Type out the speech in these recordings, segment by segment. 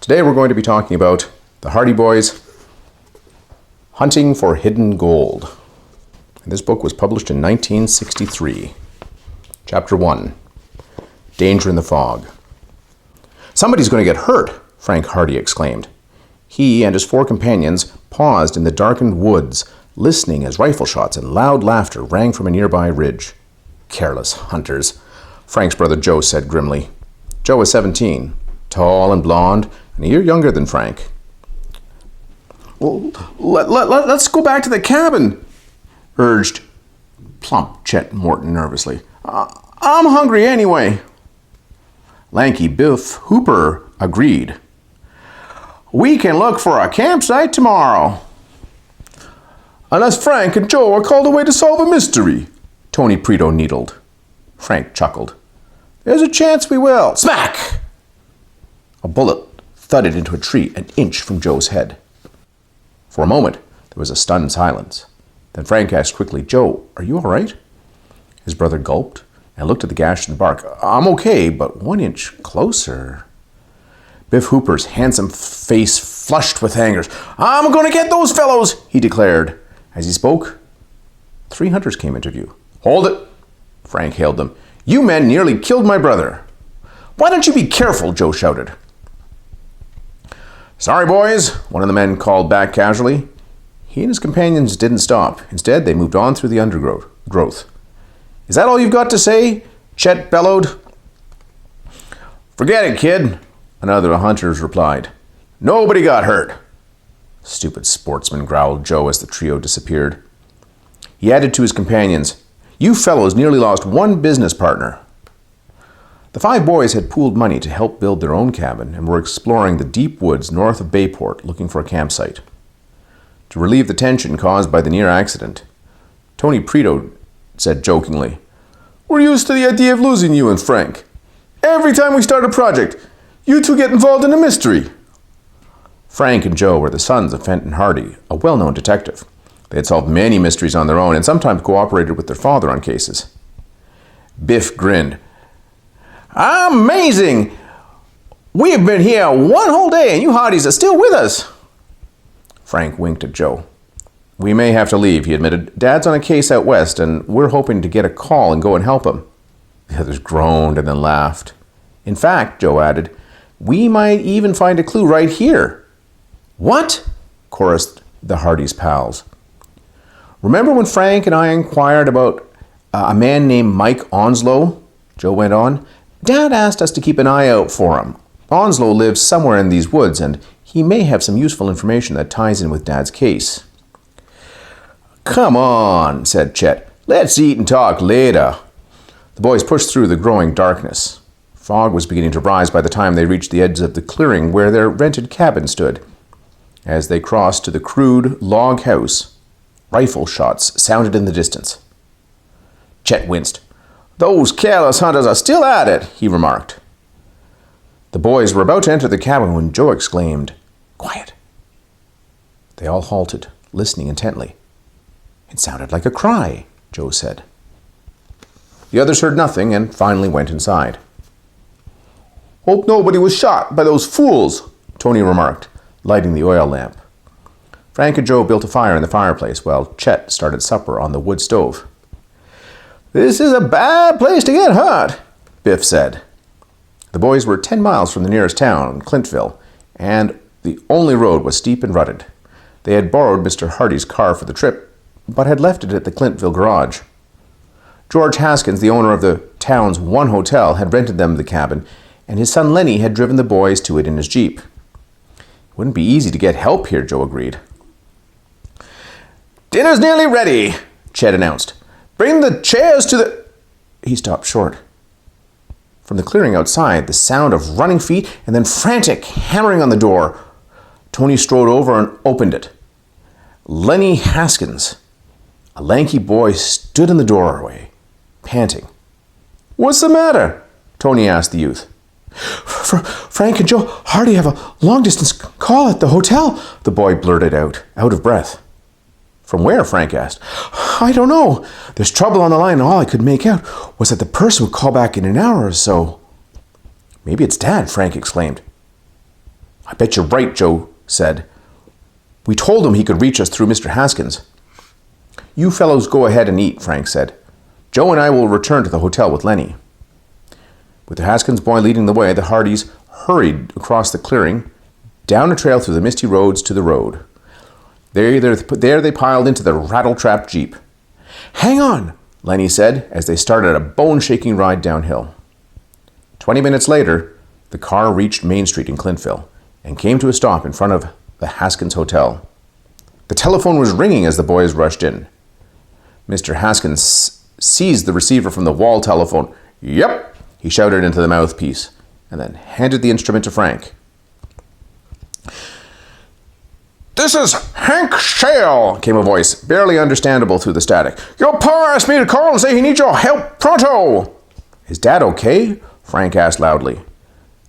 Today we're going to be talking about the Hardy Boys hunting for hidden gold. And this book was published in 1963. Chapter 1, Danger in the Fog. "Somebody's going to get hurt," Frank Hardy exclaimed. He and his 4 companions paused in the darkened woods, listening as rifle shots and loud laughter rang from a nearby ridge. "Careless hunters," Frank's brother Joe said grimly. Joe was 17, tall and blond, and a year younger than Frank. "Well, let's go back to the cabin," urged plump Chet Morton nervously. "I'm hungry anyway." Lanky Biff Hooper agreed. "We can look for a campsite tomorrow." "Unless Frank and Joe are called away to solve a mystery," Tony Preto needled. Frank chuckled. "There's a chance we will." Smack! A bullet thudded into a tree an inch from Joe's head. For a moment, there was a stunned silence. Then Frank asked quickly, "Joe, are you all right?" His brother gulped and looked at the gash in the bark. "I'm okay, but 1 inch closer." Biff Hooper's handsome face flushed with anger. "I'm going to get those fellows," he declared. As he spoke, 3 hunters came into view. "Hold it," Frank hailed them. "You men nearly killed my brother." "Why don't you be careful?" Joe shouted. "Sorry, boys," one of the men called back casually. He and his companions didn't stop. Instead, they moved on through the undergrowth. "Is that all you've got to say?" Chet bellowed. "Forget it, kid," another of the hunters replied. "Nobody got hurt." "Stupid sportsman," growled Joe as the trio disappeared. He added to his companions, "You fellows nearly lost 1 business partner." The 5 boys had pooled money to help build their own cabin and were exploring the deep woods north of Bayport looking for a campsite. To relieve the tension caused by the near accident, Tony Preto said jokingly, "We're used to the idea of losing you and Frank. Every time we start a project, you 2 get involved in a mystery." Frank and Joe were the sons of Fenton Hardy, a well-known detective. They had solved many mysteries on their own and sometimes cooperated with their father on cases. Biff grinned. "Amazing! We've been here 1 whole day and you Hardys are still with us." Frank winked at Joe. "We may have to leave," he admitted. "Dad's on a case out west and we're hoping to get a call and go and help him." The others groaned and then laughed. "In fact," Joe added, "we might even find a clue right here." "What?" chorused the Hardy's pals. "Remember when Frank and I inquired about a man named Mike Onslow?" Joe went on. "Dad asked us to keep an eye out for him. Onslow lives somewhere in these woods, and he may have some useful information that ties in with Dad's case." "Come on," said Chet. "Let's eat and talk later." The boys pushed through the growing darkness. Fog was beginning to rise by the time they reached the edge of the clearing where their rented cabin stood. As they crossed to the crude log house, rifle shots sounded in the distance. Chet winced. "Those careless hunters are still at it," he remarked. The boys were about to enter the cabin when Joe exclaimed, "Quiet." They all halted, listening intently. "It sounded like a cry," Joe said. The others heard nothing and finally went inside. "Hope nobody was shot by those fools," Tony remarked, lighting the oil lamp. Frank and Joe built a fire in the fireplace while Chet started supper on the wood stove. "This is a bad place to get hurt," Biff said. The boys were 10 miles from the nearest town, Clintville, and the only road was steep and rutted. They had borrowed Mr. Hardy's car for the trip, but had left it at the Clintville garage. George Haskins, the owner of the town's one hotel, had rented them the cabin, and his son Lenny had driven the boys to it in his Jeep. "It wouldn't be easy to get help here," Joe agreed. "Dinner's nearly ready," Chet announced. "Bring the chairs to the—" He stopped short. From the clearing outside, the sound of running feet and then frantic hammering on the door. Tony strode over and opened it. Lenny Haskins, a lanky boy, stood in the doorway, panting. "What's the matter?" Tony asked the youth. Frank and Joe Hardy have a long-distance call at the hotel," the boy blurted out of breath. "From where?" Frank asked. "I don't know. There's trouble on the line, and all I could make out was that the person would call back in an hour or so." "Maybe it's Dad," Frank exclaimed. I bet you're right, Joe said. We told him he could reach us through Mr. Haskins. You fellows go ahead and eat, Frank said. Joe and I will return to the hotel with Lenny. With the Haskins boy leading the way, the Hardys hurried across the clearing, down a trail through the misty roads to the road. There they piled into the rattle-trap jeep. Hang on, Lenny said as they started a bone-shaking ride downhill. 20 minutes later, the car reached Main Street in Clintville and came to a stop in front of the Haskins Hotel. The telephone was ringing as the boys rushed in. Mr. Haskins seized the receiver from the wall telephone. Yep, he shouted into the mouthpiece, and then handed the instrument to Frank. This is Hank Shale, came a voice, barely understandable through the static. Your pa asked me to call and say he needs your help pronto. Is Dad okay? Frank asked loudly.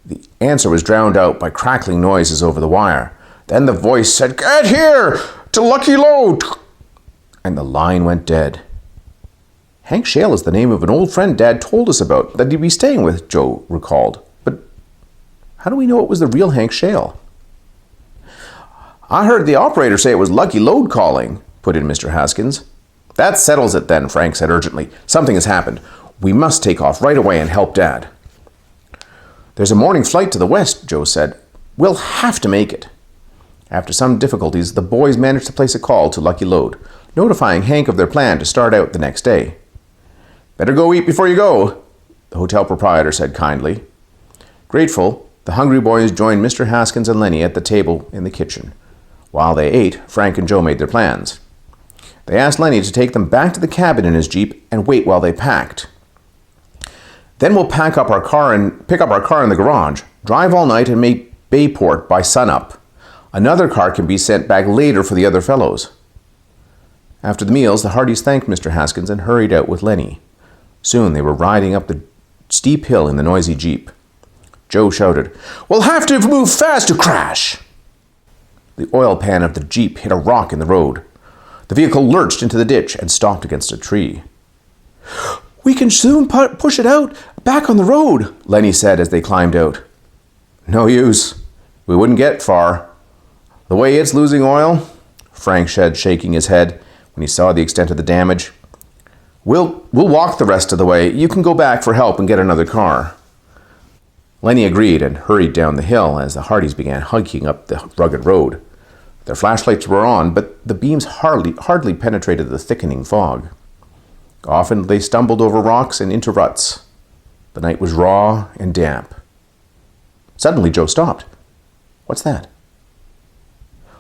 The answer was drowned out by crackling noises over the wire. Then the voice said, Get here to Lucky Lode. And the line went dead. Hank Shale is the name of an old friend Dad told us about that he'd be staying with, Joe recalled. But how do we know it was the real Hank Shale? I heard the operator say it was Lucky Lode calling, put in Mr. Haskins. That settles it then, Frank said urgently. Something has happened. We must take off right away and help Dad. There's a morning flight to the west, Joe said. We'll have to make it. After some difficulties, the boys managed to place a call to Lucky Lode, notifying Hank of their plan to start out the next day. Better go eat before you go, the hotel proprietor said kindly. Grateful, the hungry boys joined Mr. Haskins and Lenny at the table in the kitchen. While they ate, Frank and Joe made their plans. They asked Lenny to take them back to the cabin in his Jeep and wait while they packed. Then we'll pick up our car in the garage, drive all night and make Bayport by sunup. Another car can be sent back later for the other fellows. After the meals, the Hardys thanked Mr. Haskins and hurried out with Lenny. Soon they were riding up the steep hill in the noisy Jeep. Joe shouted, We'll have to move fast to crash! The oil pan of the Jeep hit a rock in the road. The vehicle lurched into the ditch and stopped against a tree. We can soon push it out, back on the road, Lenny said as they climbed out. No use. We wouldn't get far. The way it's losing oil, Frank said, shaking his head when he saw the extent of the damage. We'll walk the rest of the way. You can go back for help and get another car. Lenny agreed and hurried down the hill as the Hardys began hiking up the rugged road. Their flashlights were on, but the beams hardly penetrated the thickening fog. Often they stumbled over rocks and into ruts. The night was raw and damp. Suddenly Joe stopped. What's that?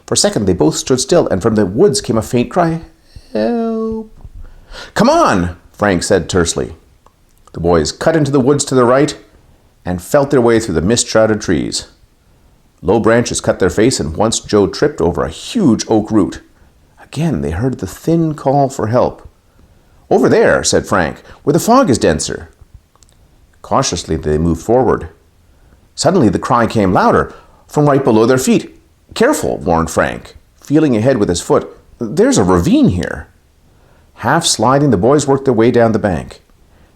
For a second they both stood still, and from the woods came a faint cry. Help! Come on, Frank said tersely. The boys cut into the woods to the right and felt their way through the mist-shrouded trees. Low branches cut their face, and once Joe tripped over a huge oak root. Again they heard the thin call for help. Over there, said Frank, where the fog is denser. Cautiously they moved forward. Suddenly the cry came louder, from right below their feet. Careful, warned Frank, feeling ahead with his foot. There's a ravine here. Half sliding, the boys worked their way down the bank.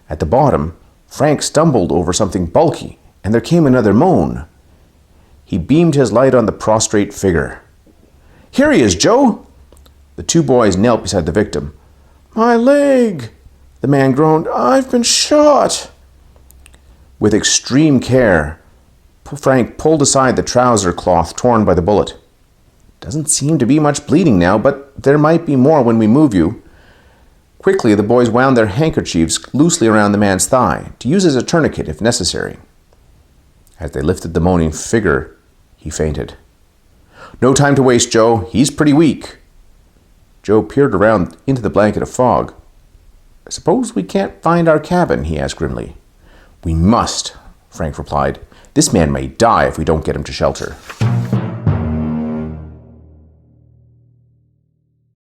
At the bottom, Frank stumbled over something bulky, and there came another moan. He beamed his light on the prostrate figure. Here he is, Joe! The two boys knelt beside the victim. My leg! The man groaned. I've been shot! With extreme care, Frank pulled aside the trouser cloth torn by the bullet. Doesn't seem to be much bleeding now, but there might be more when we move you. Quickly, the boys wound their handkerchiefs loosely around the man's thigh, to use as a tourniquet if necessary. As they lifted the moaning figure, he fainted. No time to waste, Joe. He's pretty weak. Joe peered around into the blanket of fog. Suppose we can't find our cabin, he asked grimly. We must, Frank replied. This man may die if we don't get him to shelter.